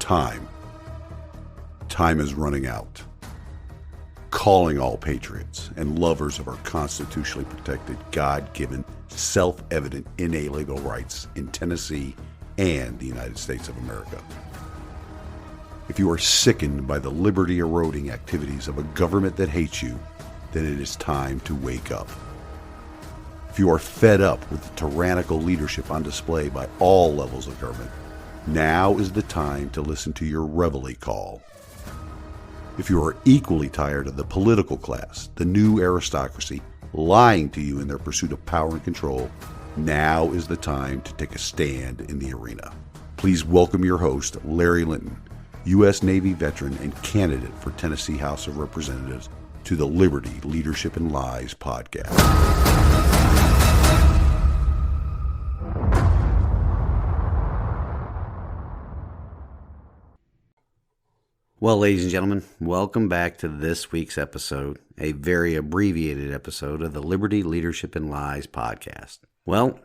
Time. Time is running out. Calling all patriots and lovers of our constitutionally protected, God-given, self-evident, inalienable rights in Tennessee and the United States of America. If you are sickened by the liberty-eroding activities of a government that hates you, then it is time to wake up. If you are fed up with the tyrannical leadership on display by all levels of government, now is the time to listen to your reveille call. If you are equally tired of the political class, the new aristocracy, lying to you in their pursuit of power and control, now is the time to take a stand in the arena. Please welcome your host, Larry Linton, U.S. Navy veteran and candidate for Tennessee House of Representatives, to the Liberty, Leadership, and Lies podcast. Well, ladies and gentlemen, welcome back to this week's episode, a very abbreviated episode of the Liberty, Leadership, and Lies podcast. Well,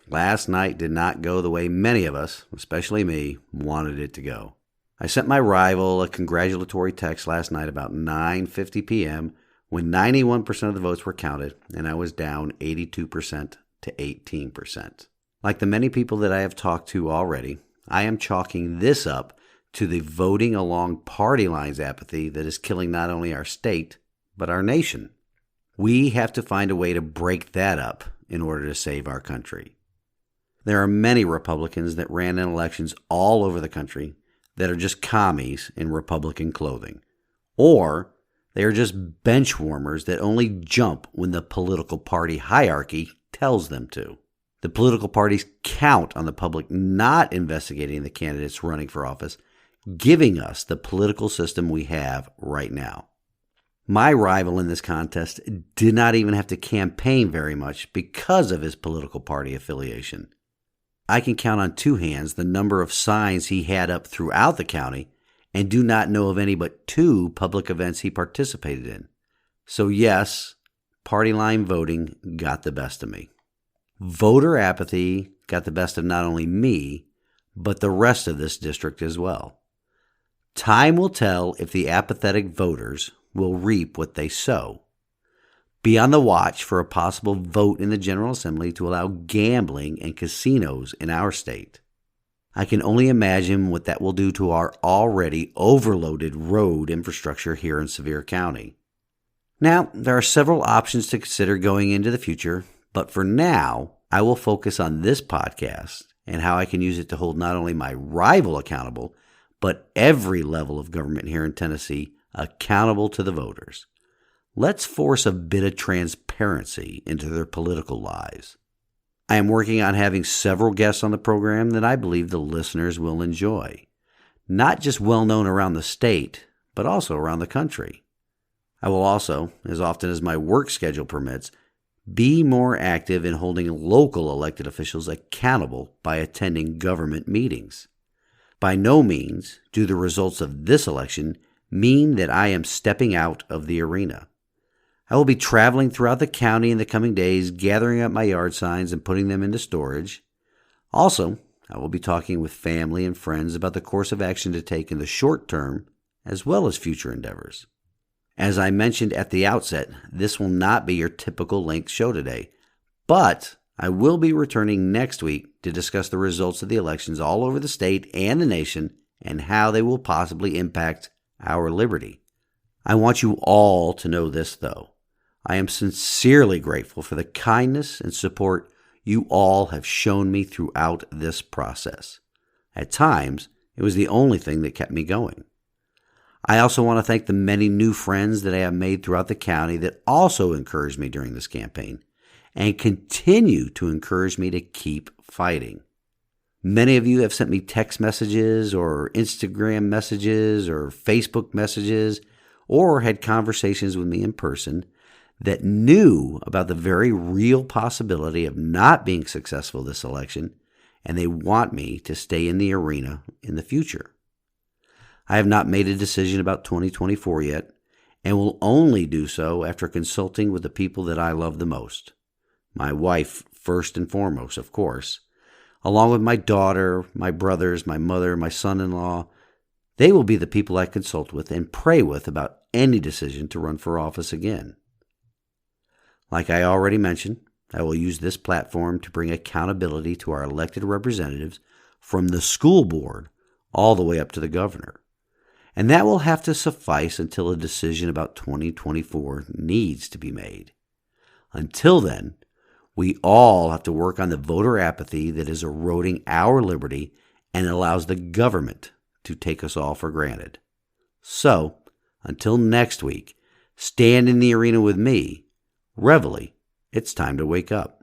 last night did not go the way many of us, especially me, wanted it to go. I sent my rival a congratulatory text last night about 9:50 p.m. when 91% of the votes were counted, and I was down 82% to 18%. Like the many people that I have talked to already, I am chalking this up to the voting along party lines apathy that is killing not only our state, but our nation. We have to find a way to break that up in order to save our country. There are many Republicans that ran in elections all over the country that are just commies in Republican clothing. Or they are just bench warmers that only jump when the political party hierarchy tells them to. The political parties count on the public not investigating the candidates running for office, giving us the political system we have right now. My rival in this contest did not even have to campaign very much because of his political party affiliation. I can count on two hands the number of signs he had up throughout the county and do not know of any but two public events he participated in. So yes, party line voting got the best of me. Voter apathy got the best of not only me, but the rest of this district as well. Time will tell if the apathetic voters will reap what they sow. Be on the watch for a possible vote in the General Assembly to allow gambling and casinos in our state. I can only imagine what that will do to our already overloaded road infrastructure here in Sevier County. Now, there are several options to consider going into the future, but for now, I will focus on this podcast and how I can use it to hold not only my rival accountable, but every level of government here in Tennessee accountable to the voters. Let's force a bit of transparency into their political lives. I am working on having several guests on the program that I believe the listeners will enjoy. Not just well known around the state, but also around the country. I will also, as often as my work schedule permits, be more active in holding local elected officials accountable by attending government meetings. By no means do the results of this election mean that I am stepping out of the arena. I will be traveling throughout the county in the coming days, gathering up my yard signs and putting them into storage. Also, I will be talking with family and friends about the course of action to take in the short term as well as future endeavors. As I mentioned at the outset, this will not be your typical length show today, but I will be returning next week to discuss the results of the elections all over the state and the nation and how they will possibly impact our liberty. I want you all to know this, though. I am sincerely grateful for the kindness and support you all have shown me throughout this process. At times, it was the only thing that kept me going. I also want to thank the many new friends that I have made throughout the county that also encouraged me during this campaign and continue to encourage me to keep fighting. Many of you have sent me text messages or Instagram messages or Facebook messages or had conversations with me in person that knew about the very real possibility of not being successful this election, and they want me to stay in the arena in the future. I have not made a decision about 2024 yet, and will only do so after consulting with the people that I love the most. My wife, first and foremost, of course, along with my daughter, my brothers, my mother, my son-in-law, They will be the people I consult with and pray with about any decision to run for office again. Like I already mentioned, I will use this platform to bring accountability to our elected representatives from the school board all the way up to the governor. And that will have to suffice until a decision about 2024 needs to be made. Until then, we all have to work on the voter apathy that is eroding our liberty and allows the government to take us all for granted. So, until next week, stand in the arena with me. Reveille, it's time to wake up.